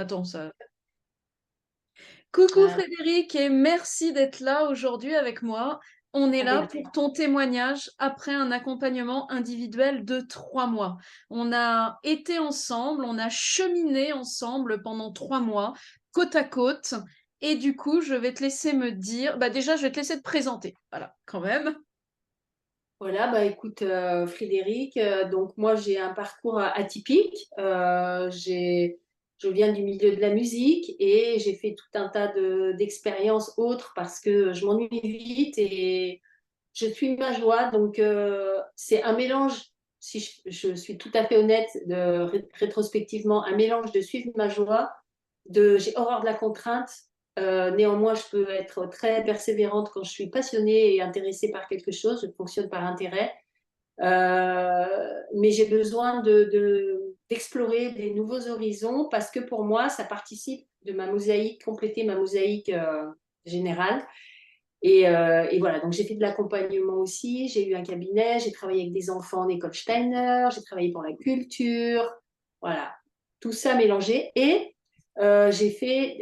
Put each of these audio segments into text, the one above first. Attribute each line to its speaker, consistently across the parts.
Speaker 1: Attends, ça. Coucou
Speaker 2: Euh,
Speaker 1: Frédéric et merci d'être là aujourd'hui avec moi. On est là
Speaker 2: avec
Speaker 1: pour ton témoignage après un accompagnement individuel de 3 mois. On a été ensemble, on a cheminé ensemble pendant 3 mois, côte à côte. Et du coup, je vais te laisser me dire, bah déjà, je vais te laisser te présenter. Voilà, quand même.
Speaker 2: voilà, bah écoute Frédéric, donc moi j'ai un parcours atypique. Je viens du milieu de la musique et j'ai fait tout un tas d'expériences autres parce que je m'ennuie vite et je suis ma joie. Donc c'est un mélange, si je suis tout à fait honnête, rétrospectivement, un mélange de suivre ma joie, j'ai horreur de la contrainte. Néanmoins, je peux être très persévérante quand je suis passionnée et intéressée par quelque chose. Je fonctionne par intérêt. Mais j'ai besoin d'explorer des nouveaux horizons parce que pour moi, ça participe de ma mosaïque, compléter ma mosaïque générale. Et voilà, donc j'ai fait de l'accompagnement aussi, j'ai eu un cabinet, j'ai travaillé avec des enfants en école Steiner, j'ai travaillé pour la culture, voilà, tout ça mélangé. Et j'ai fait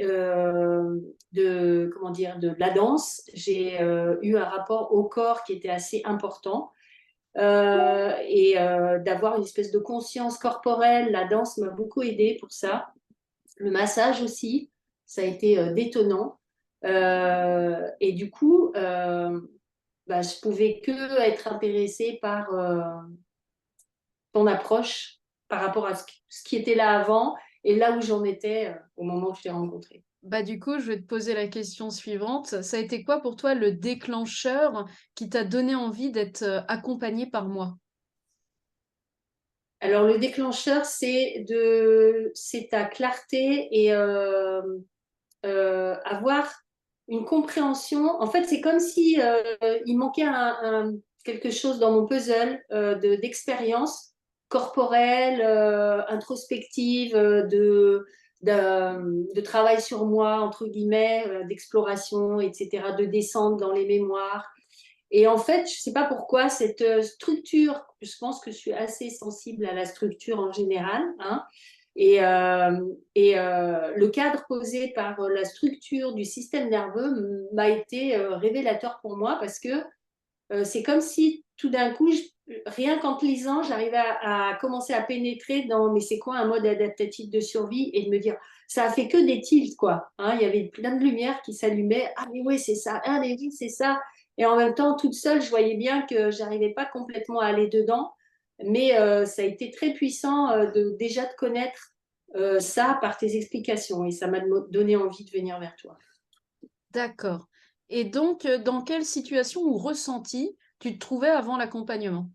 Speaker 2: comment dire, de la danse, j'ai eu un rapport au corps qui était assez important. D'avoir une espèce de conscience corporelle, la danse m'a beaucoup aidée pour ça. Le massage aussi, ça a été détonnant. Et du coup, bah, je pouvais que être intéressée par ton approche par rapport à ce qui était là avant et là où j'en étais au moment où je t'ai rencontré.
Speaker 1: Bah du coup, je vais te poser la question suivante. Ça a été quoi pour toi le déclencheur qui t'a donné envie d'être accompagné par moi?
Speaker 2: Alors le déclencheur, c'est ta clarté et avoir une compréhension. En fait, c'est comme si il manquait quelque chose dans mon puzzle d'expérience corporelle, introspective, de travail sur moi, entre guillemets, d'exploration, etc., de descente dans les mémoires. Et en fait, je ne sais pas pourquoi, cette structure, je pense que je suis assez sensible à la structure en général, hein, le cadre posé par la structure du système nerveux m'a été révélateur pour moi parce que c'est comme si tout d'un coup, rien qu'en te lisant, j'arrivais à commencer à pénétrer dans mais c'est quoi un mode adaptatif de survie et de me dire ça a fait que des tilts quoi. Hein, il y avait plein de lumière qui s'allumait. Ah mais oui c'est ça, ah mais oui c'est ça. Et en même temps, toute seule, je voyais bien que j'arrivais pas complètement à aller dedans. Mais ça a été très puissant déjà de connaître ça par tes explications et ça m'a donné envie de venir vers toi.
Speaker 1: D'accord. Et donc, dans quelle situation ou ressenti tu te trouvais avant l'accompagnement?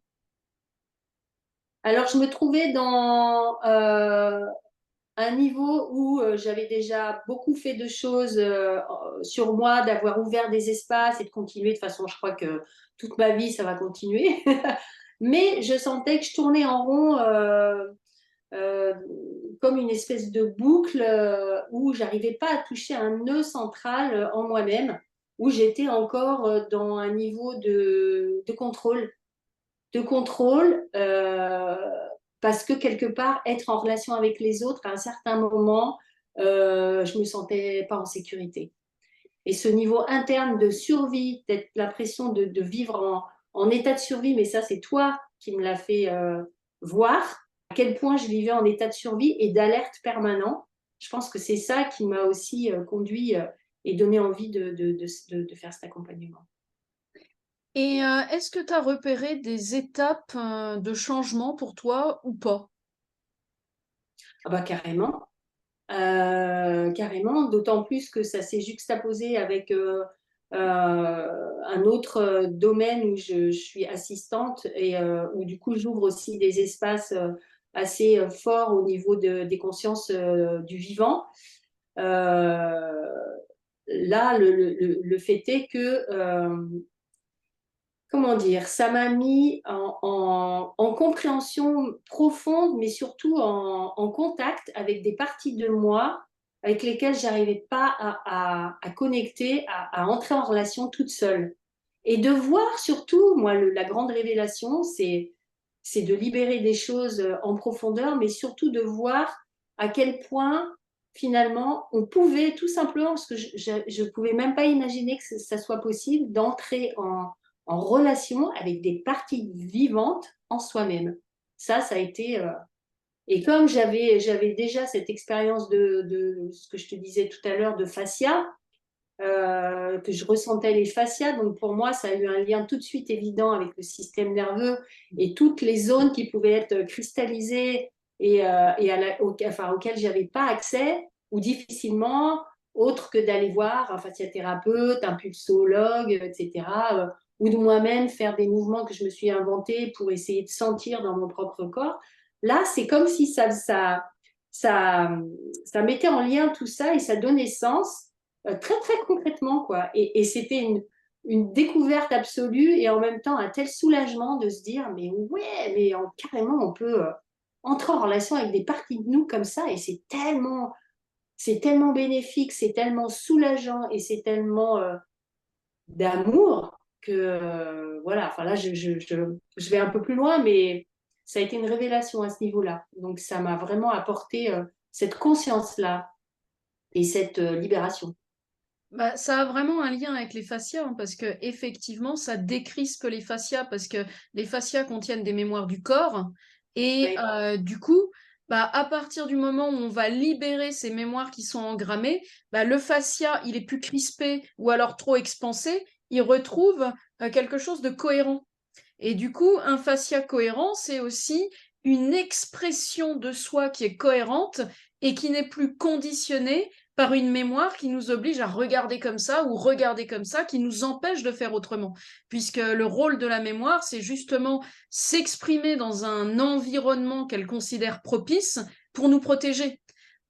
Speaker 2: Alors, je me trouvais dans un niveau où j'avais déjà beaucoup fait de choses sur moi, d'avoir ouvert des espaces et de continuer. De toute façon, je crois que toute ma vie, ça va continuer. Mais je sentais que je tournais en rond euh, comme une espèce de boucle où j'arrivais pas à toucher un nœud central en moi-même, où j'étais encore dans un niveau de contrôle, parce que quelque part, être en relation avec les autres, à un certain moment, je me sentais pas en sécurité. Et ce niveau interne de survie, d'être l'impression de vivre en état de survie, mais ça, c'est toi qui me l'as fait voir, à quel point je vivais en état de survie et d'alerte permanent. Je pense que c'est ça qui m'a aussi conduit et donné envie de faire cet accompagnement.
Speaker 1: Et est-ce que tu as repéré des étapes de changement pour toi ou pas?
Speaker 2: Ah bah carrément. Carrément, d'autant plus que ça s'est juxtaposé avec un autre domaine où je suis assistante et où du coup j'ouvre aussi des espaces assez forts au niveau des consciences du vivant. Euh, Là, le fait est que comment dire, ça m'a mis en compréhension profonde, mais surtout en contact avec des parties de moi avec lesquelles j'arrivais pas à connecter, à entrer en relation toute seule. Et de voir surtout, moi, la grande révélation, c'est de libérer des choses en profondeur, mais surtout de voir à quel point finalement, on pouvait tout simplement, parce que je ne pouvais même pas imaginer que ça soit possible, d'entrer en relation avec des parties vivantes en soi-même. Ça a été... et comme j'avais déjà cette expérience de ce que je te disais tout à l'heure de fascia, que je ressentais les fascias, donc pour moi, ça a eu un lien tout de suite évident avec le système nerveux et toutes les zones qui pouvaient être cristallisées enfin, auxquelles j'avais pas accès ou difficilement, autre que d'aller voir un fasciathérapeute, un pulsologue, etc., ou de moi-même faire des mouvements que je me suis inventés pour essayer de sentir dans mon propre corps. Là, c'est comme si ça mettait en lien tout ça et ça donnait sens très très concrètement quoi. Et c'était une découverte absolue et en même temps un tel soulagement de se dire mais ouais, mais carrément on peut entrer en relation avec des parties de nous comme ça et c'est tellement bénéfique, c'est tellement soulageant et c'est tellement d'amour que voilà. Enfin là je vais un peu plus loin, mais ça a été une révélation à ce niveau-là. Donc ça m'a vraiment apporté cette conscience-là et cette libération.
Speaker 1: Bah, ça a vraiment un lien avec les fascias, hein, parce que effectivement, ça décrispe les fascias, parce que les fascias contiennent des mémoires du corps, et
Speaker 2: Oui.
Speaker 1: du coup, bah, à partir du moment où on va libérer ces mémoires qui sont engrammées, bah, le fascia, il est plus crispé ou alors trop expansé, il retrouve quelque chose de cohérent. Et du coup, un fascia cohérent, c'est aussi une expression de soi qui est cohérente et qui n'est plus conditionnée par une mémoire qui nous oblige à regarder comme ça ou regarder comme ça, qui nous empêche de faire autrement. Puisque le rôle de la mémoire, c'est justement s'exprimer dans un environnement qu'elle considère propice pour nous protéger.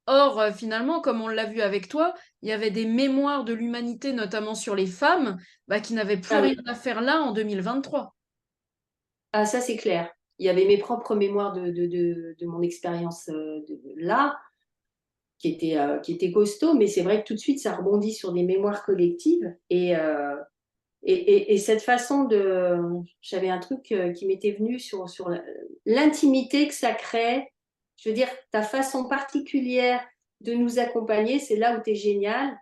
Speaker 1: Or, finalement, comme on l'a vu avec toi, il y avait des mémoires de l'humanité, notamment sur les femmes, bah, qui n'avaient plus
Speaker 2: Ah
Speaker 1: rien
Speaker 2: oui.
Speaker 1: à faire là en 2023.
Speaker 2: Ah, ça, c'est clair. Il y avait mes propres mémoires de mon expérience là, qui étaient costauds, mais c'est vrai que tout de suite, ça rebondit sur des mémoires collectives. Et cette façon de... J'avais un truc qui m'était venu sur l'intimité que ça crée. Je veux dire, ta façon particulière de nous accompagner, c'est là où tu es génial.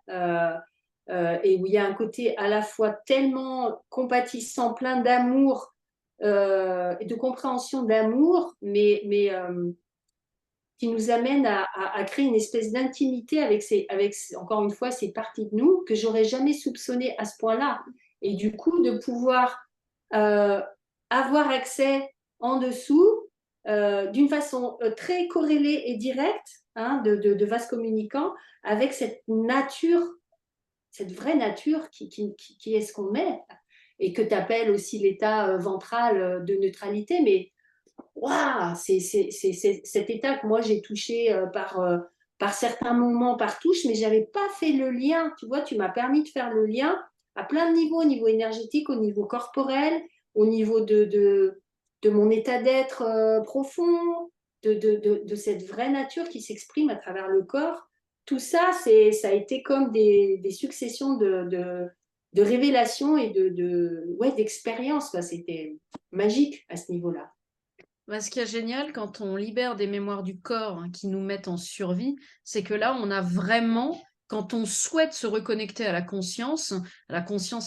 Speaker 2: Et où il y a un côté à la fois tellement compatissant, plein d'amour et de compréhension d'amour, mais qui nous amène à créer une espèce d'intimité encore une fois, ces parties de nous que j'aurais jamais soupçonné à ce point-là. Et du coup, de pouvoir euh, avoir accès en dessous d'une façon très corrélée et directe, hein, de vase communicant, avec cette nature, cette vraie nature qui est ce qu'on est, et que tu appelles aussi l'état ventral de neutralité, mais waouh, c'est cet état que moi j'ai touché par certains moments, par touche, mais j'avais pas fait le lien. Tu vois, tu m'as permis de faire le lien à plein de niveaux, au niveau énergétique, au niveau corporel, au niveau de mon état d'être profond, de cette vraie nature qui s'exprime à travers le corps. Tout ça, ça a été comme des successions de révélations et ouais, d'expériences. C'était magique à ce niveau-là.
Speaker 1: Bah, ce qui est génial quand on libère des mémoires du corps, hein, qui nous mettent en survie, c'est que là, on a vraiment, quand on souhaite se reconnecter à la conscience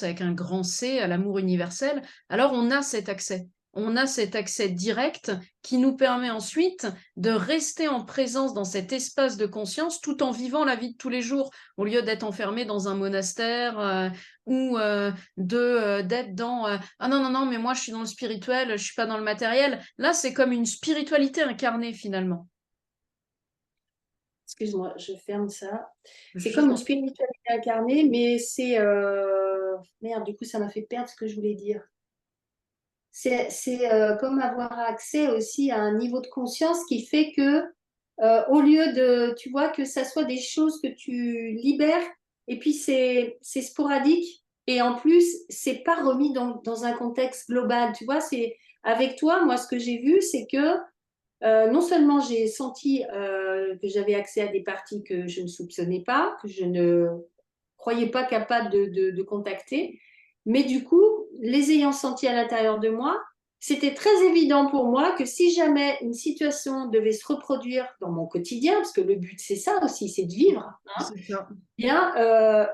Speaker 1: avec un grand C, à l'amour universel, alors on a cet accès. On a cet accès direct qui nous permet ensuite de rester en présence dans cet espace de conscience tout en vivant la vie de tous les jours, au lieu d'être enfermé dans un monastère ou d'être dans ah non, non, non, mais moi je suis dans le spirituel, je suis pas dans le matériel. Là, c'est comme une spiritualité incarnée finalement.
Speaker 2: Excuse-moi, je ferme ça. C'est
Speaker 1: Je
Speaker 2: comme une
Speaker 1: t'en prie.
Speaker 2: spiritualité incarnée, mais c'est... Merde, du coup, ça m'a fait perdre ce que je voulais dire. C'est comme avoir accès aussi à un niveau de conscience qui fait que, au lieu de, tu vois, que ça soit des choses que tu libères, et puis c'est sporadique, et en plus, c'est pas remis dans un contexte global, tu vois, c'est avec toi, moi, ce que j'ai vu, c'est que non seulement j'ai senti que j'avais accès à des parties que je ne soupçonnais pas, que je ne croyais pas capable de contacter, mais du coup, les ayant sentis à l'intérieur de moi, c'était très évident pour moi que si jamais une situation devait se reproduire dans mon quotidien, parce que le but c'est ça aussi, c'est de vivre, hein,
Speaker 1: C'est ça.
Speaker 2: bien,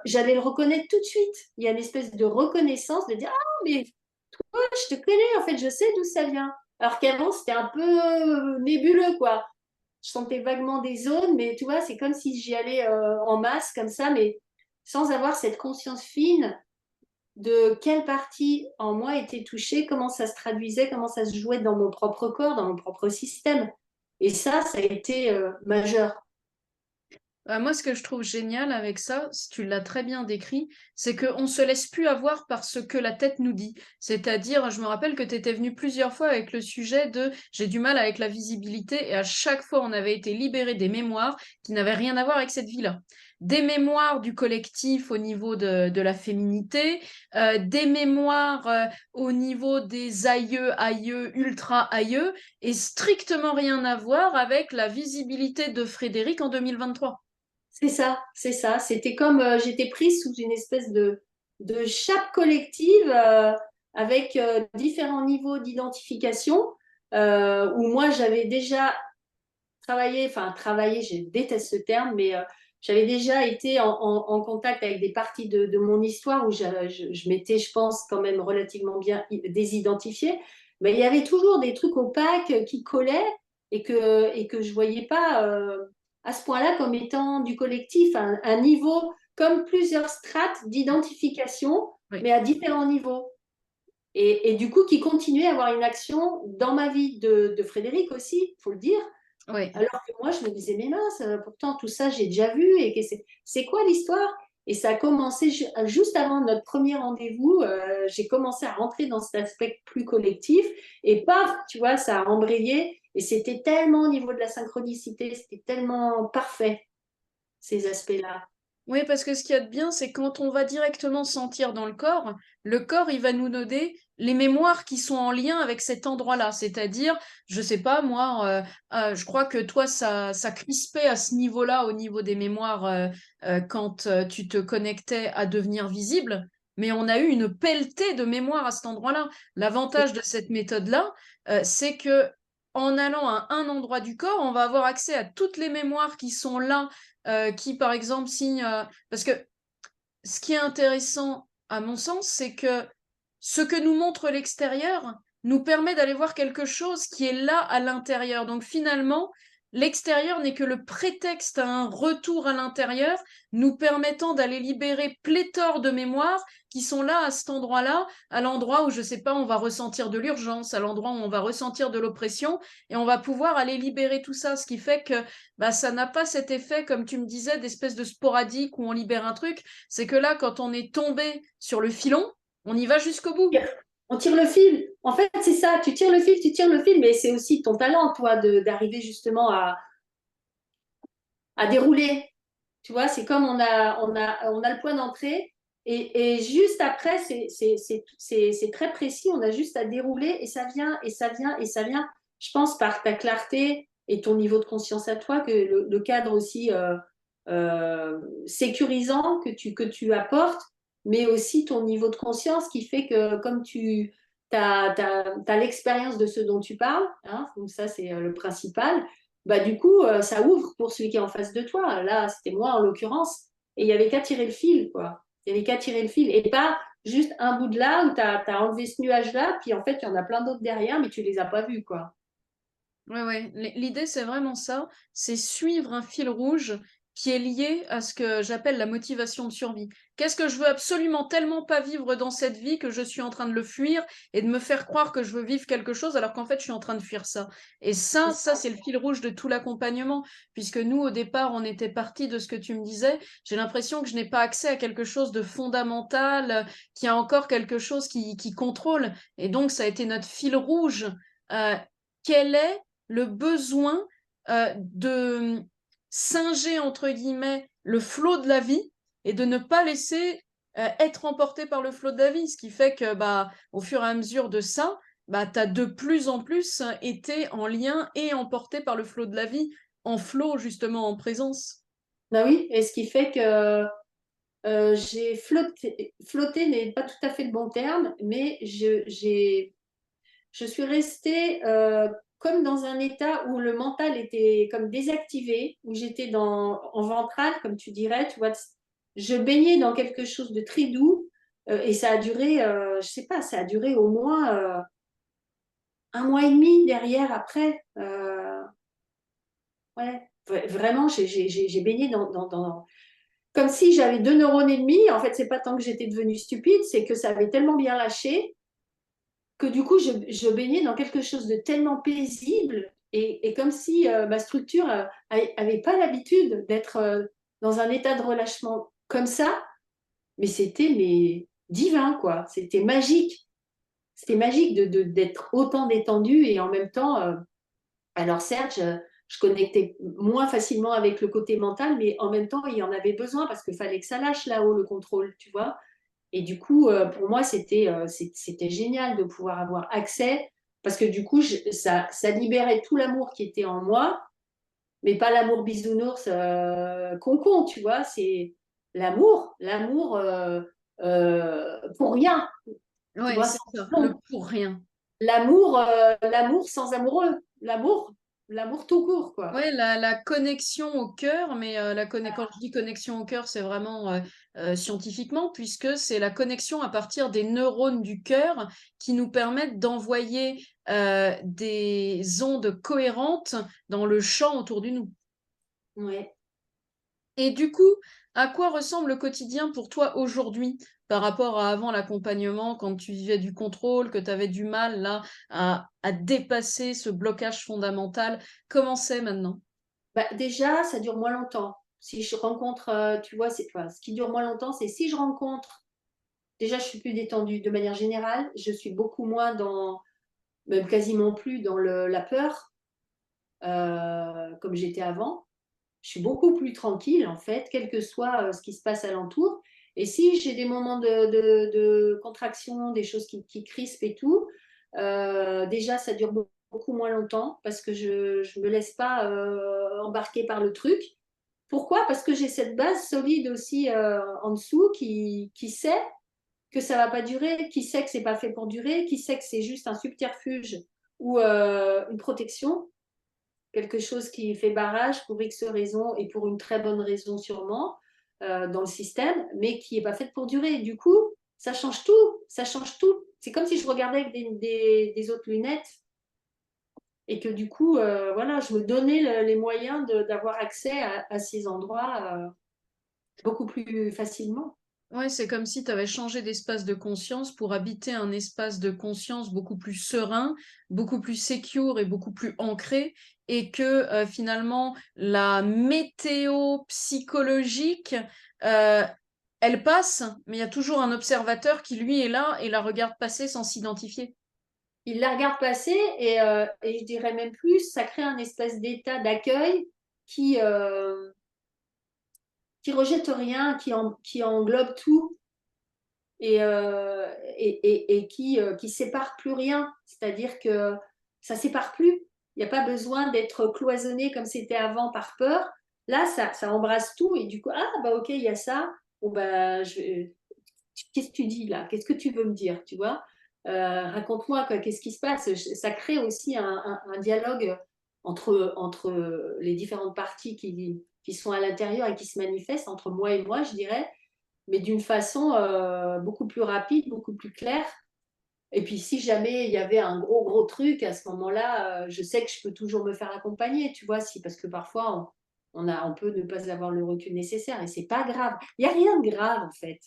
Speaker 2: j'allais le reconnaître tout de suite. Il y a une espèce de reconnaissance de dire, ah, mais toi, je te connais, en fait, je sais d'où ça vient. Alors qu'avant, c'était un peu nébuleux, quoi. Je sentais vaguement des zones, mais tu vois, c'est comme si j'y allais en masse, comme ça, mais sans avoir cette conscience fine de quelle partie en moi était touchée, comment ça se traduisait, comment ça se jouait dans mon propre corps, dans mon propre système. Et ça a été majeur.
Speaker 1: Moi, ce que je trouve génial avec ça, si tu l'as très bien décrit, c'est qu'on ne se laisse plus avoir par ce que la tête nous dit. C'est-à-dire, je me rappelle que tu étais venu plusieurs fois avec le sujet de j'ai du mal avec la visibilité, et à chaque fois, on avait été libéré des mémoires qui n'avaient rien à voir avec cette vie-là. Des mémoires du collectif au niveau de la féminité, des mémoires au niveau des aïeux, ultra aïeux, et strictement rien à voir avec la visibilité de Frédéric en 2023.
Speaker 2: C'est ça, c'est ça. C'était comme j'étais prise sous une espèce de chape collective avec différents niveaux d'identification où moi j'avais déjà travaillé, enfin travaillé, je déteste ce terme, mais j'avais déjà été en contact avec des parties de mon histoire où je m'étais, je pense, quand même relativement bien désidentifiée. Mais il y avait toujours des trucs opaques qui collaient et que je voyais pas à ce point-là comme étant du collectif, un niveau comme plusieurs strates d'identification,
Speaker 1: Oui.
Speaker 2: mais à différents niveaux. Et du coup, qui continuait à avoir une action dans ma vie de Frédéric aussi, il faut le dire,
Speaker 1: Oui.
Speaker 2: alors que moi, je me disais, mais mince, pourtant tout ça, j'ai déjà vu. Et que c'est quoi l'histoire? Et ça a commencé juste avant notre premier rendez-vous. J'ai commencé à rentrer dans cet aspect plus collectif. Et paf, tu vois, ça a embrayé. Et c'était tellement au niveau de la synchronicité, c'était tellement parfait, ces aspects-là.
Speaker 1: Oui, parce que ce qu'il y a de bien, c'est quand on va directement sentir dans le corps, il va nous donner les mémoires qui sont en lien avec cet endroit-là. C'est-à-dire, je sais pas, moi, je crois que toi, ça crispait à ce niveau-là, au niveau des mémoires, quand tu te connectais à devenir visible. Mais on a eu une pelletée de mémoires à cet endroit-là. L'avantage de cette méthode-là, c'est que en allant à un endroit du corps, on va avoir accès à toutes les mémoires qui sont là qui, par exemple, signe. Parce que ce qui est intéressant, à mon sens, c'est que ce que nous montre l'extérieur nous permet d'aller voir quelque chose qui est là à l'intérieur. Donc finalement, l'extérieur n'est que le prétexte à un retour à l'intérieur, nous permettant d'aller libérer pléthore de mémoires qui sont là à cet endroit-là, à l'endroit où, je sais pas, on va ressentir de l'urgence, à l'endroit où on va ressentir de l'oppression, et on va pouvoir aller libérer tout ça, ce qui fait que bah, ça n'a pas cet effet, comme tu me disais, d'espèce de sporadique où on libère un truc. C'est que là, quand on est tombé sur le filon, on y va jusqu'au bout.
Speaker 2: On tire le fil. En fait, c'est ça. Tu tires le fil, mais c'est aussi ton talent, toi, d'arriver justement à dérouler. Tu vois, c'est comme on a le point d'entrée et juste après, c'est très précis. On a juste à dérouler et ça vient, et ça vient, et ça vient. Je pense par ta clarté et ton niveau de conscience à toi que le cadre aussi sécurisant que tu apportes, mais aussi ton niveau de conscience qui fait que comme tu as l'expérience de ce dont tu parles, hein, donc ça c'est le principal, bah, du coup, ça ouvre pour celui qui est en face de toi. Là, c'était moi en l'occurrence. Et il n'y avait qu'à tirer le fil, quoi. Il n'y avait qu'à tirer le fil. Et pas juste un bout de là où tu as enlevé ce nuage-là, puis en fait, il y en a plein d'autres derrière, mais tu les as pas vus, quoi.
Speaker 1: Ouais, ouais. L'idée, c'est vraiment ça. C'est suivre un fil rouge qui est lié à ce que j'appelle la motivation de survie. Qu'est-ce que je veux absolument tellement pas vivre dans cette vie que je suis en train de le fuir et de me faire croire que je veux vivre quelque chose alors qu'en fait, je suis en train de fuir ça. Et ça, c'est le fil rouge de tout l'accompagnement. Puisque nous, au départ, on était parti de ce que tu me disais. J'ai l'impression que je n'ai pas accès à quelque chose de fondamental, qui a encore quelque chose qui contrôle. Et donc, ça a été notre fil rouge. Euh, quel est le besoin de singer, entre guillemets, le flot de la vie et de ne pas laisser être emporté par le flot de la vie. Ce qui fait que, bah, au fur et à mesure de ça, bah, tu as de plus en plus été en lien et emporté par le flot de la vie, en flot, justement, en présence.
Speaker 2: Ben oui, et ce qui fait que j'ai flotté n'est pas tout à fait le bon terme, mais je suis restée comme dans un état où le mental était comme désactivé, où j'étais en ventral, comme tu dirais, tu vois. Je baignais dans quelque chose de très doux et ça a duré, je sais pas, ça a duré au moins un mois et demi derrière après. Ouais, vraiment, j'ai baigné comme si j'avais 2 neurones et demi. En fait, c'est pas tant que j'étais devenue stupide, c'est que ça avait tellement bien lâché que du coup, je baignais dans quelque chose de tellement paisible et comme si ma structure avait pas l'habitude d'être dans un état de relâchement comme ça, mais c'était divin, quoi. C'était magique. C'était magique d'être autant détendu et en même temps, alors certes, je connectais moins facilement avec le côté mental, mais en même temps, il y en avait besoin parce qu'il fallait que ça lâche là-haut le contrôle, tu vois. Et du coup, pour moi, c'était génial de pouvoir avoir accès parce que du coup, ça libérait tout l'amour qui était en moi, mais pas l'amour bisounours concon, tu vois. C'est l'amour pour rien, tu
Speaker 1: Ouais,
Speaker 2: vois,
Speaker 1: c'est
Speaker 2: sans
Speaker 1: ça, le
Speaker 2: fond.
Speaker 1: pour rien.
Speaker 2: L'amour sans amoureux, l'amour tout court, quoi.
Speaker 1: Ouais, la connexion au cœur, mais quand je dis connexion au cœur, c'est vraiment scientifiquement, puisque c'est la connexion à partir des neurones du cœur qui nous permettent d'envoyer des ondes cohérentes dans le champ autour de nous.
Speaker 2: Ouais.
Speaker 1: Et du coup, à quoi ressemble le quotidien pour toi aujourd'hui par rapport à avant l'accompagnement, quand tu vivais du contrôle, que tu avais du mal là à dépasser ce blocage fondamental? Comment c'est maintenant?
Speaker 2: Bah, déjà, ça dure moins longtemps. Si je rencontre, tu vois, enfin, ce qui dure moins longtemps, c'est si je rencontre, déjà, je suis plus détendue de manière générale, je suis beaucoup moins même quasiment plus dans la peur, comme j'étais avant. Je suis beaucoup plus tranquille, en fait, quel que soit ce qui se passe alentour. Et si j'ai des moments de contraction, des choses qui crispent et tout, déjà, ça dure beaucoup moins longtemps parce que je ne me laisse pas embarquer par le truc. Pourquoi? Parce que j'ai cette base solide aussi en dessous qui sait que ça va pas durer, qui sait que c'est pas fait pour durer, qui sait que c'est juste un subterfuge ou une protection, quelque chose qui fait barrage pour X raisons et pour une très bonne raison sûrement dans le système, mais qui n'est pas faite pour durer. Du coup, ça change tout, ça change tout. C'est comme si je regardais avec des autres lunettes et que du coup, voilà, je me donnais les moyens d'avoir accès à ces endroits beaucoup plus facilement.
Speaker 1: Ouais, c'est comme si tu avais changé d'espace de conscience pour habiter un espace de conscience beaucoup plus serein, beaucoup plus secure et beaucoup plus ancré, et que finalement la météo psychologique, euh, elle passe, mais il y a toujours un observateur qui lui est là et la regarde passer sans s'identifier.
Speaker 2: Il la regarde passer et je dirais même plus, ça crée un espèce d'état d'accueil qui, euh, qui rejette rien, qui englobe tout et qui sépare plus rien. C'est-à-dire que ça sépare plus. Il n'y a pas besoin d'être cloisonné comme c'était avant par peur. Là, ça embrasse tout et du coup, ah bah ok, il y a ça. Bon, bah, qu'est-ce que tu dis là? Qu'est-ce que tu veux me dire? Tu vois? Raconte-moi, quoi, qu'est-ce qui se passe? Ça crée aussi un dialogue entre les différentes parties qui sont à l'intérieur et qui se manifestent, entre moi et moi, je dirais, mais d'une façon beaucoup plus rapide, beaucoup plus claire. Et puis, si jamais il y avait un gros truc, à ce moment-là, je sais que je peux toujours me faire accompagner, tu vois, parce que parfois, on peut ne pas avoir le recul nécessaire et c'est pas grave. Il n'y a rien de grave, en fait.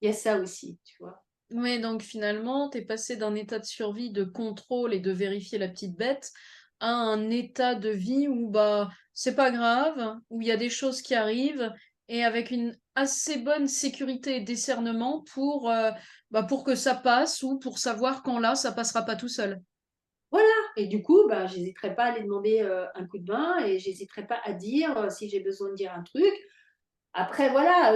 Speaker 2: Il y a ça aussi, tu vois.
Speaker 1: Ouais, donc finalement, t'es passé d'un état de survie, de contrôle et de vérifier la petite bête à un état de vie où bah c'est pas grave, où il y a des choses qui arrivent et avec une assez bonne sécurité et discernement pour que ça passe ou pour savoir quand là ça passera pas tout seul.
Speaker 2: Voilà. Et du coup, bah, j'hésiterai pas à aller demander un coup de main et j'hésiterai pas à dire si j'ai besoin de dire un truc. Après, voilà,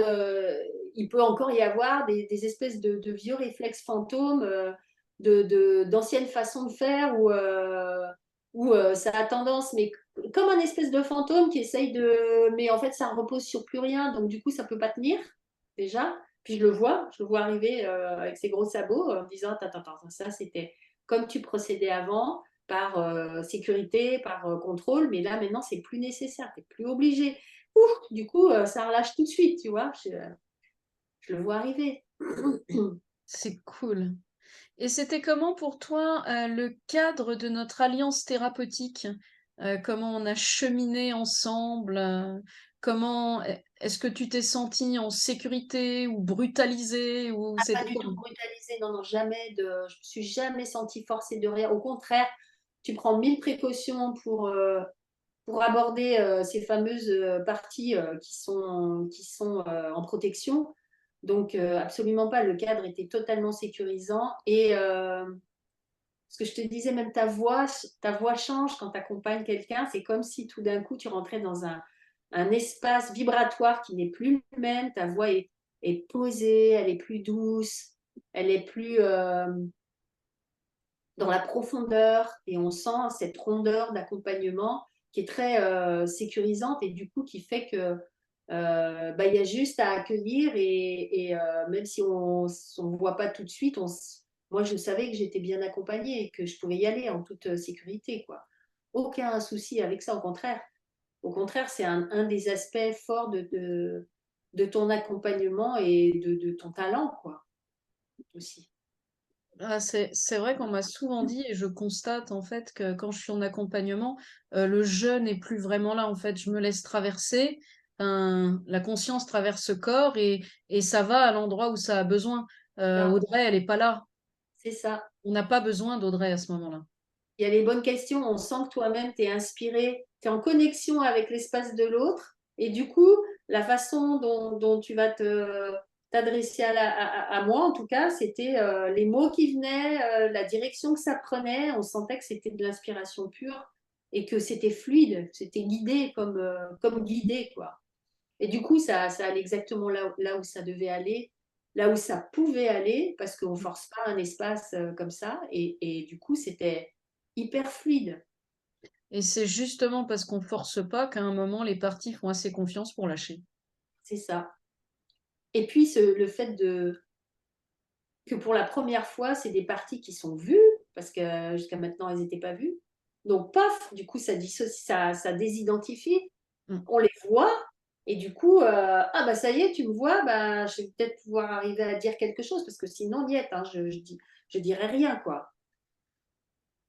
Speaker 2: il peut encore y avoir des espèces de vieux réflexes fantômes, d'anciennes façons de faire où ça a tendance, mais comme un espèce de fantôme qui essaye de. Mais en fait, ça repose sur plus rien, donc du coup, ça peut pas tenir, déjà. Puis je le vois arriver avec ses gros sabots en me disant, attends, attends, ça c'était. comme tu procédais avant, par sécurité, par contrôle, mais là maintenant c'est plus nécessaire, tu n'es plus obligé. Ouf, du coup, ça relâche tout de suite, tu vois, je le vois arriver.
Speaker 1: C'est cool. Et c'était comment pour toi, le cadre de notre alliance thérapeutique? Comment on a cheminé ensemble? Comment est-ce que tu t'es sentie en sécurité ou brutalisée ou
Speaker 2: Pas
Speaker 1: c'était
Speaker 2: du tout
Speaker 1: comment?
Speaker 2: brutalisée, non, non, jamais je me suis jamais sentie forcée de rien. Au contraire, tu prends 1000 précautions pour aborder ces fameuses parties qui sont en protection. Donc, absolument pas. Le cadre était totalement sécurisant. Et ce que je te disais, même ta voix change quand tu accompagnes quelqu'un. C'est comme si tout d'un coup, tu rentrais dans un espace vibratoire qui n'est plus le même. Ta voix est posée, elle est plus douce, elle est plus dans la profondeur. Et on sent cette rondeur d'accompagnement qui est très sécurisante et du coup qui fait que bah, y a juste à accueillir et même si on ne voit pas tout de suite, moi je savais que j'étais bien accompagnée et que je pouvais y aller en toute sécurité, quoi. Aucun souci avec ça, au contraire. Au contraire, c'est un des aspects forts de ton accompagnement et de ton talent, quoi, aussi.
Speaker 1: Ah, c'est vrai qu'on m'a souvent dit et je constate en fait que quand je suis en accompagnement, le je n'est plus vraiment là en fait. Je me laisse traverser, la conscience traverse ce corps et ça va à l'endroit où ça a besoin.
Speaker 2: Ça,
Speaker 1: Audrey, elle est pas là.
Speaker 2: c'est ça.
Speaker 1: On n'a pas besoin d'Audrey à ce moment-là.
Speaker 2: Il y a les bonnes questions, on sent que toi-même, tu es inspiré, tu es en connexion avec l'espace de l'autre. Et du coup, la façon dont tu vas t'adresser à moi, en tout cas, c'était les mots qui venaient, la direction que ça prenait. On sentait que c'était de l'inspiration pure et que c'était fluide, c'était guidé comme guidé, quoi. Et du coup, ça allait exactement là où ça devait aller, là où ça pouvait aller, parce qu'on ne force pas un espace comme ça. Et du coup, c'était hyper fluide.
Speaker 1: Et c'est justement parce qu'on force pas qu'à un moment les parties font assez confiance pour lâcher.
Speaker 2: C'est ça. Et puis, le fait que pour la première fois, c'est des parties qui sont vues, parce que jusqu'à maintenant, elles n'étaient pas vues. Donc, paf, du coup, ça désidentifie.
Speaker 1: Mm.
Speaker 2: On les voit. Et du coup, ah bah ça y est, tu me vois, bah, je vais peut-être pouvoir arriver à dire quelque chose, parce que sinon, niet, hein, je dirais rien, quoi.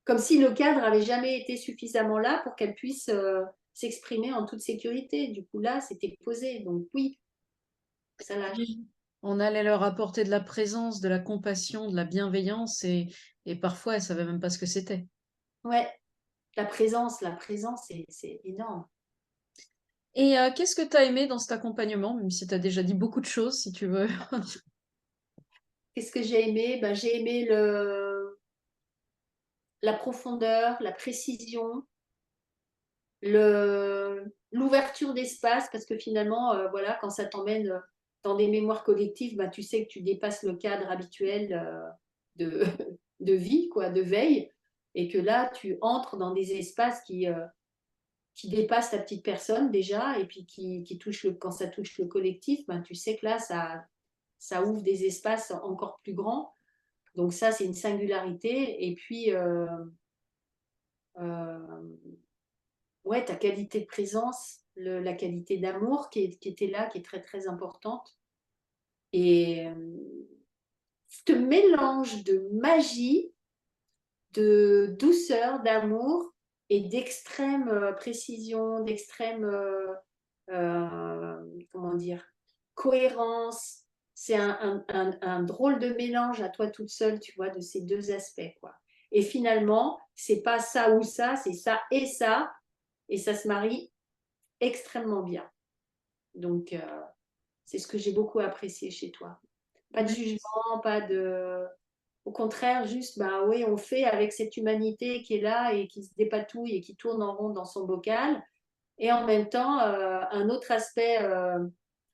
Speaker 2: Comme si le cadre avait jamais été suffisamment là pour qu'elle puisse s'exprimer en toute sécurité. Du coup, là, c'était posé. Donc oui, ça lâche.
Speaker 1: Oui. On allait leur apporter de la présence, de la compassion, de la bienveillance et parfois elles savaient même pas ce que c'était.
Speaker 2: Ouais, la présence, c'est énorme.
Speaker 1: Et qu'est-ce que tu as aimé dans cet accompagnement, même si tu as déjà dit beaucoup de choses, si tu veux.
Speaker 2: Qu'est-ce que j'ai aimé? Ben, j'ai aimé la profondeur, la précision, l'ouverture d'espace, parce que finalement, voilà, quand ça t'emmène dans des mémoires collectives, ben, tu sais que tu dépasses le cadre habituel de, de vie, quoi, de veille, et que là, tu entres dans des espaces qui dépassent ta petite personne déjà, et puis qui touchent quand ça touche le collectif, ben, tu sais que là, ça ouvre des espaces encore plus grands. Donc ça, c'est une singularité. Et puis, euh, ouais, ta qualité de présence, la qualité d'amour qui était là, qui est très très importante. Et ce mélange de magie, de douceur, d'amour et d'extrême précision, d'extrême, comment dire, cohérence. C'est un drôle de mélange à toi toute seule, tu vois, de ces deux aspects, quoi. Et finalement, c'est pas ça ou ça, c'est ça, et ça se marie extrêmement bien. Donc, c'est ce que j'ai beaucoup apprécié chez toi. Pas de
Speaker 1: Ouais.
Speaker 2: jugement, pas de... Au contraire, juste, bah oui, on fait avec cette humanité qui est là et qui se dépatouille et qui tourne en rond dans son bocal. Et en même temps, un autre aspect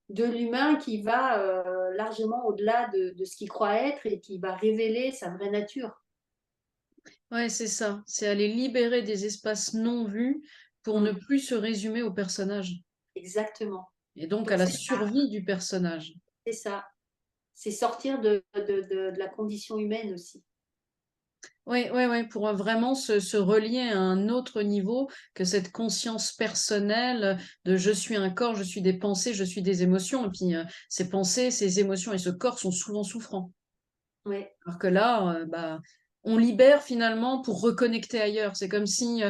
Speaker 2: de l'humain qui va largement au-delà de ce qu'il croit être et qui va révéler sa vraie nature.
Speaker 1: Ouais, c'est ça. C'est aller libérer des espaces non vus pour ne
Speaker 2: Mm,
Speaker 1: plus se résumer au personnage
Speaker 2: exactement.
Speaker 1: et donc à
Speaker 2: Donc
Speaker 1: la
Speaker 2: c'est
Speaker 1: survie du personnage.
Speaker 2: ça. C'est sortir de la condition humaine aussi.
Speaker 1: Oui, pour vraiment se relier à un autre niveau que cette conscience personnelle de je suis un corps, je suis des pensées, je suis des émotions. Et puis, ces pensées, ces émotions et ce corps sont souvent souffrants.
Speaker 2: Ouais.
Speaker 1: Alors que là, bah, on libère finalement pour reconnecter ailleurs. C'est comme si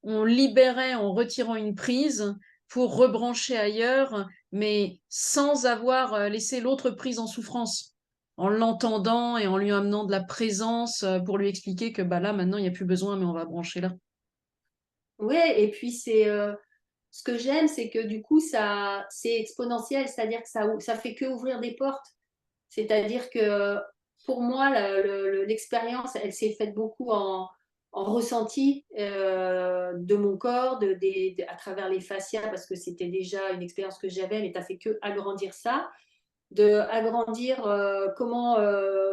Speaker 1: on libérait en retirant une prise pour rebrancher ailleurs, mais sans avoir laissé l'autre prise en souffrance, en l'entendant et en lui amenant de la présence pour lui expliquer que bah là, maintenant, il n'y a plus besoin, mais on va brancher là.
Speaker 2: Ouais, et puis ce que j'aime, c'est que du coup, c'est exponentiel, c'est-à-dire que ça fait que ouvrir des portes. C'est-à-dire que pour moi, l'expérience, elle s'est faite beaucoup en ressenti de mon corps, à travers les fascias, parce que c'était déjà une expérience que j'avais, mais tu n'as fait que agrandir ça, de agrandir comment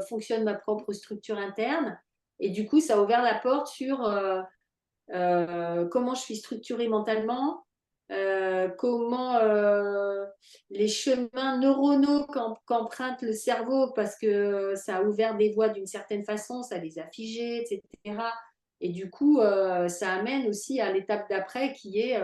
Speaker 2: fonctionne ma propre structure interne. Et du coup, ça a ouvert la porte sur comment je suis structurée mentalement, comment les chemins neuronaux qu'emprunte le cerveau, parce que ça a ouvert des voies d'une certaine façon, ça les a figées, etc. Et du coup, ça amène aussi à l'étape d'après qui est,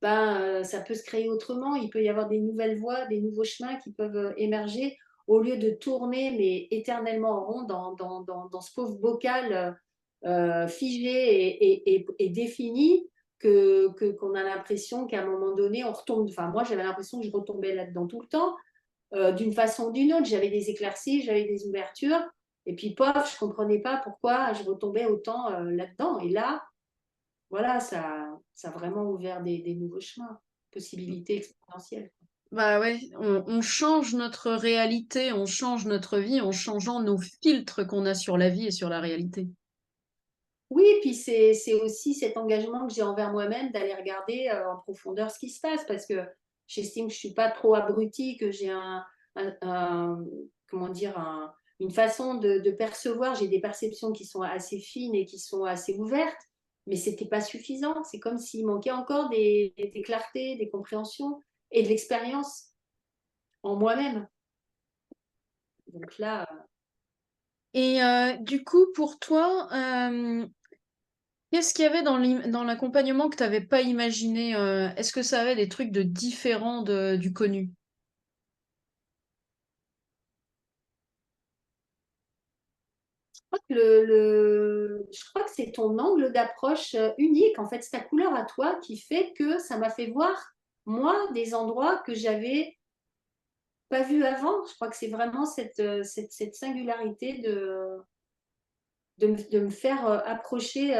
Speaker 2: ça peut se créer autrement, il peut y avoir des nouvelles voies, des nouveaux chemins qui peuvent émerger au lieu de tourner, mais éternellement en rond dans ce pauvre bocal figé et défini qu'on a l'impression qu'à un moment donné, on retombe. Enfin, moi, j'avais l'impression que je retombais là-dedans tout le temps, d'une façon ou d'une autre. J'avais des éclaircies, j'avais des ouvertures, et puis, pof, je ne comprenais pas pourquoi je retombais autant là-dedans. Et là, voilà, ça a vraiment ouvert des nouveaux chemins, possibilités exponentielles.
Speaker 1: Bah ouais, on change notre réalité, on change notre vie en changeant nos filtres qu'on a sur la vie et sur la réalité.
Speaker 2: Oui, puis c'est aussi cet engagement que j'ai envers moi-même d'aller regarder en profondeur ce qui se passe parce que j'estime que je ne suis pas trop abrutie, que j'ai comment dire, une façon de percevoir. J'ai des perceptions qui sont assez fines et qui sont assez ouvertes, mais ce n'était pas suffisant. C'est comme s'il manquait encore des clartés, des compréhensions et de l'expérience en moi-même. Donc là,
Speaker 1: Et du coup, pour toi, qu'est-ce qu'il y avait dans l'accompagnement que tu n'avais pas imaginé? Est-ce que ça avait des trucs de différents du connu?
Speaker 2: je crois que c'est ton angle d'approche unique. En fait, c'est ta couleur à toi qui fait que ça m'a fait voir, moi, des endroits que j'avais pas vus avant. Je crois que c'est vraiment cette singularité de me faire approcher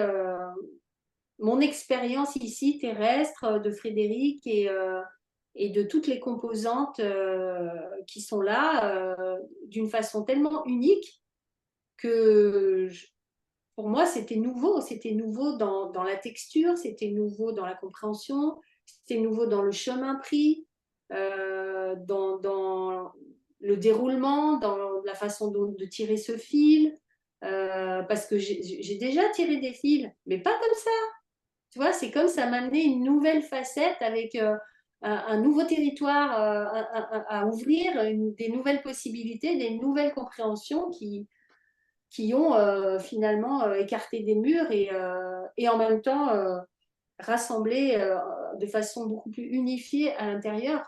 Speaker 2: mon expérience ici terrestre de Frédéric et de toutes les composantes qui sont là d'une façon tellement unique que pour moi, c'était nouveau dans la texture, c'était nouveau dans la compréhension, c'était nouveau dans le chemin pris, dans le déroulement, dans la façon de tirer ce fil, parce que j'ai déjà tiré des fils, mais pas comme ça. Tu vois, c'est comme ça m'amenait une nouvelle facette avec un nouveau territoire à ouvrir, des nouvelles possibilités, des nouvelles compréhensions qui ont finalement écarté des murs et en même temps rassemblé de façon beaucoup plus unifiée à l'intérieur.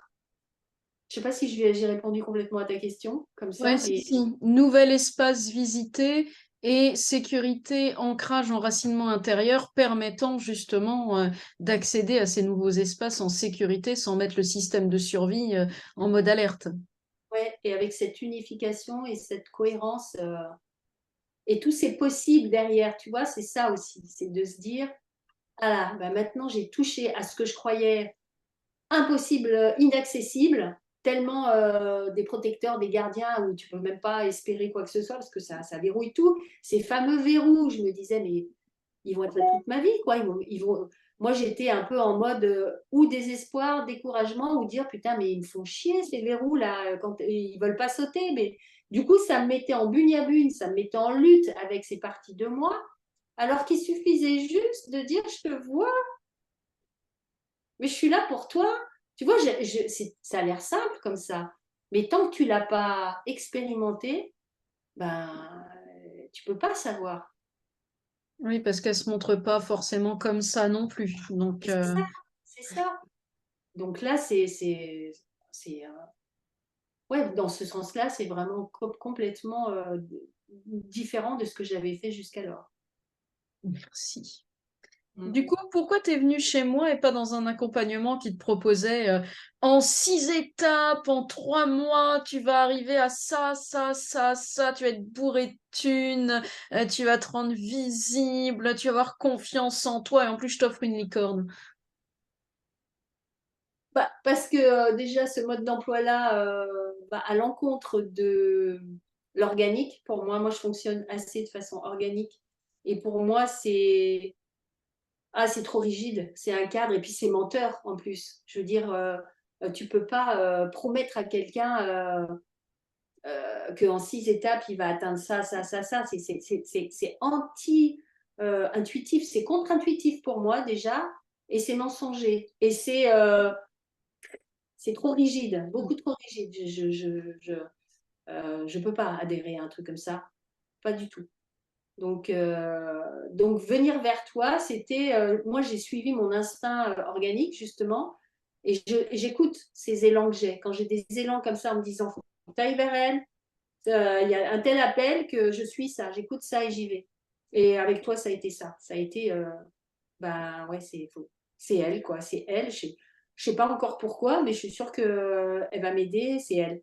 Speaker 2: Je ne sais pas si j'ai répondu complètement à ta question comme
Speaker 1: Ouais,
Speaker 2: ça,
Speaker 1: si,
Speaker 2: mais
Speaker 1: si. Nouvel espace visité et sécurité, ancrage, enracinement intérieur permettant justement d'accéder à ces nouveaux espaces en sécurité sans mettre le système de survie en mode alerte.
Speaker 2: ouais, et avec cette unification et cette cohérence et tout c'est possible derrière, tu vois, c'est ça aussi, c'est de se dire, ah là, bah maintenant j'ai touché à ce que je croyais impossible, inaccessible, tellement des protecteurs, des gardiens où tu peux même pas espérer quoi que ce soit parce que ça verrouille tout. Ces fameux verrous, je me disais, mais ils vont être là toute ma vie, quoi. Moi, j'étais un peu en mode ou désespoir, découragement, ou dire putain, mais ils me font chier ces verrous là quand ils veulent pas sauter. Mais du coup, ça me mettait en bugne, ça me mettait en lutte avec ces parties de moi, alors qu'il suffisait juste de dire je te vois, mais je suis là pour toi. Tu vois, ça a l'air simple comme ça. Mais tant que tu l'as pas expérimenté, ben, tu peux pas savoir.
Speaker 1: Oui, parce qu'elle se montre pas forcément comme ça non plus. Donc,
Speaker 2: Et c'est ça, c'est ça. Donc là, c'est, ouais, dans ce sens-là, c'est vraiment complètement différent de ce que j'avais fait jusqu'alors.
Speaker 1: merci.
Speaker 2: Mm.
Speaker 1: Du coup, pourquoi tu es venu chez moi et pas dans un accompagnement qui te proposait en 6 étapes, en 3 mois, tu vas arriver à ça, ça, ça, ça, tu vas être bourré de thunes, tu vas te rendre visible, tu vas avoir confiance en toi et en plus je t'offre une licorne.
Speaker 2: Bah, parce que déjà, ce mode d'emploi-là va à l'encontre de l'organique. Pour moi, je fonctionne assez de façon organique. Et pour moi, c'est trop rigide. C'est un cadre et puis c'est menteur en plus. Je veux dire, tu peux pas promettre à quelqu'un qu'en 6 étapes, il va atteindre ça, ça, ça, ça. C'est anti-intuitif, c'est contre-intuitif pour moi déjà, et c'est mensonger. Et c'est trop rigide, beaucoup trop rigide. Je peux pas adhérer à un truc comme ça, pas du tout. Donc venir vers toi, c'était, moi j'ai suivi mon instinct organique justement, et j'écoute ces élans que j'ai. Quand j'ai des élans comme ça en me disant, faut que tu ailles vers elle, il y a un tel appel que je suis ça, j'écoute ça et j'y vais. Et avec toi, ça a été ça. Ça a été, ben ouais, c'est elle, quoi. C'est elle. Je sais pas encore pourquoi, mais je suis sûre qu'elle va m'aider. C'est elle.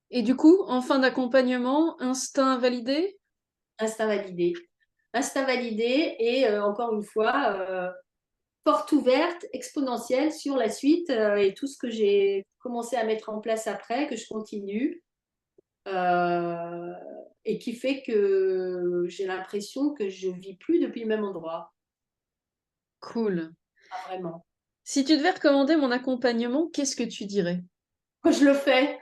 Speaker 1: Et du coup, en fin d'accompagnement, instinct validé?
Speaker 2: Instinct validé. Instinct validé et encore une fois, porte ouverte, exponentielle sur la suite et tout ce que j'ai commencé à mettre en place après, que je continue. euh, et qui fait que j'ai l'impression que je vis plus depuis le même endroit.
Speaker 1: Cool.
Speaker 2: Pas vraiment.
Speaker 1: Si tu devais recommander mon accompagnement, qu'est-ce que tu dirais?
Speaker 2: Moi, je le fais.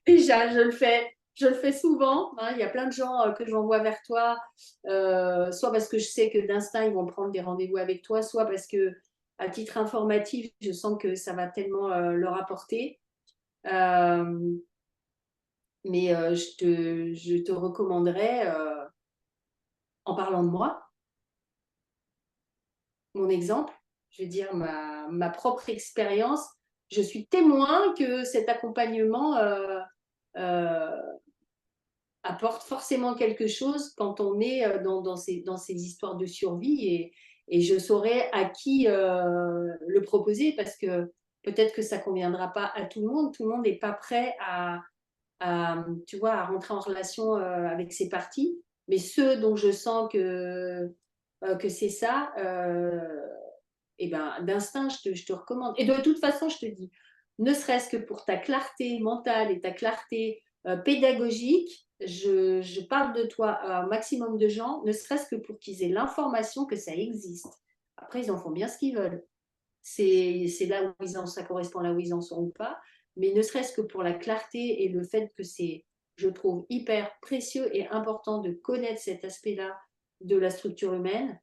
Speaker 2: Déjà, je le fais. Je le fais souvent, hein. Il y a plein de gens que j'envoie vers toi, soit parce que je sais que d'instinct, ils vont prendre des rendez-vous avec toi, soit parce que, à titre informatif, je sens que ça va tellement leur apporter. Euh, mais je te recommanderais, en parlant de moi, mon exemple, je veux dire ma propre expérience, je suis témoin que cet accompagnement euh, apporte forcément quelque chose quand on est dans ces histoires de survie et je saurais à qui le proposer parce que peut-être que ça ne conviendra pas à tout le monde n'est pas prêt tu vois, à rentrer en relation avec ses parties, mais ceux dont je sens que c'est ça, et ben, d'instinct, je te recommande. Et de toute façon, je te dis, ne serait-ce que pour ta clarté mentale et ta clarté pédagogique, je parle de toi à un maximum de gens, ne serait-ce que pour qu'ils aient l'information que ça existe. Après, ils en font bien ce qu'ils veulent. C'est là où ça correspond là où ils en sont ou pas. Mais ne serait-ce que pour la clarté et le fait que c'est, je trouve, hyper précieux et important de connaître cet aspect-là de la structure humaine,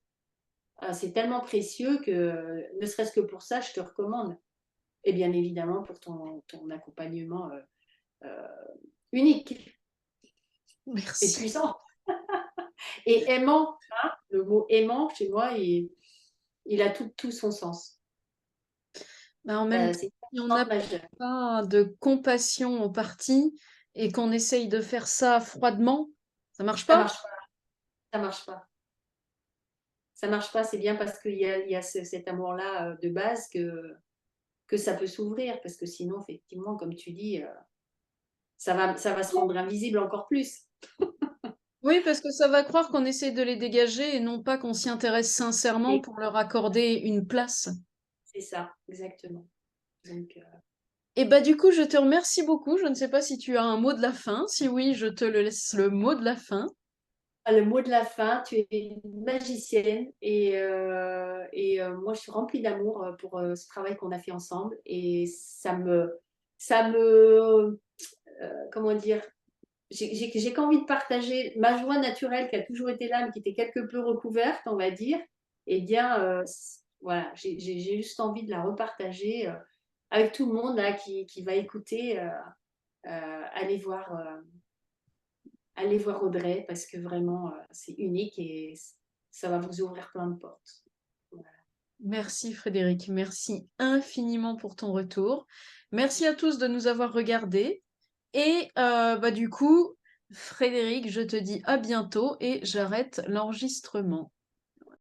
Speaker 2: c'est tellement précieux que, ne serait-ce que pour ça, je te recommande. Et bien évidemment pour ton accompagnement euh, unique et
Speaker 1: Merci.
Speaker 2: puissant. Et aimant, hein, le mot aimant, chez moi, il a tout son sens.
Speaker 1: Mais en même temps,
Speaker 2: C'est
Speaker 1: si on
Speaker 2: une
Speaker 1: n'a
Speaker 2: majeur.
Speaker 1: pas de compassion au parti et qu'on essaye de faire ça froidement, ça marche
Speaker 2: Ça
Speaker 1: pas?
Speaker 2: marche pas. Ça marche pas. Ça marche pas. C'est bien parce qu'il y a cet amour-là de base que ça peut s'ouvrir. Parce que sinon, effectivement, comme tu dis, ça va se rendre invisible encore plus.
Speaker 1: Oui, parce que ça va croire qu'on essaie de les dégager et non pas qu'on s'y intéresse sincèrement
Speaker 2: Et
Speaker 1: pour leur accorder une place.
Speaker 2: c'est ça, exactement. Donc,
Speaker 1: Et bah du coup, je te remercie beaucoup. Je ne sais pas si tu as un mot de la fin. Si oui, je te le laisse le mot de la fin.
Speaker 2: le mot de la fin, tu es une magicienne moi je suis remplie d'amour pour ce travail qu'on a fait ensemble et comment dire, j'ai qu'envie de partager ma joie naturelle qui a toujours été là mais qui était quelque peu recouverte, on va dire. Et bien voilà, j'ai juste envie de la repartager avec tout le monde là qui va écouter, aller voir allez voir Audrey parce que vraiment, c'est unique et ça va vous ouvrir plein de portes. Voilà.
Speaker 1: Merci Frédéric, merci infiniment pour ton retour. Merci à tous de nous avoir regardés. Et bah, du coup, Frédéric, je te dis à bientôt et j'arrête l'enregistrement.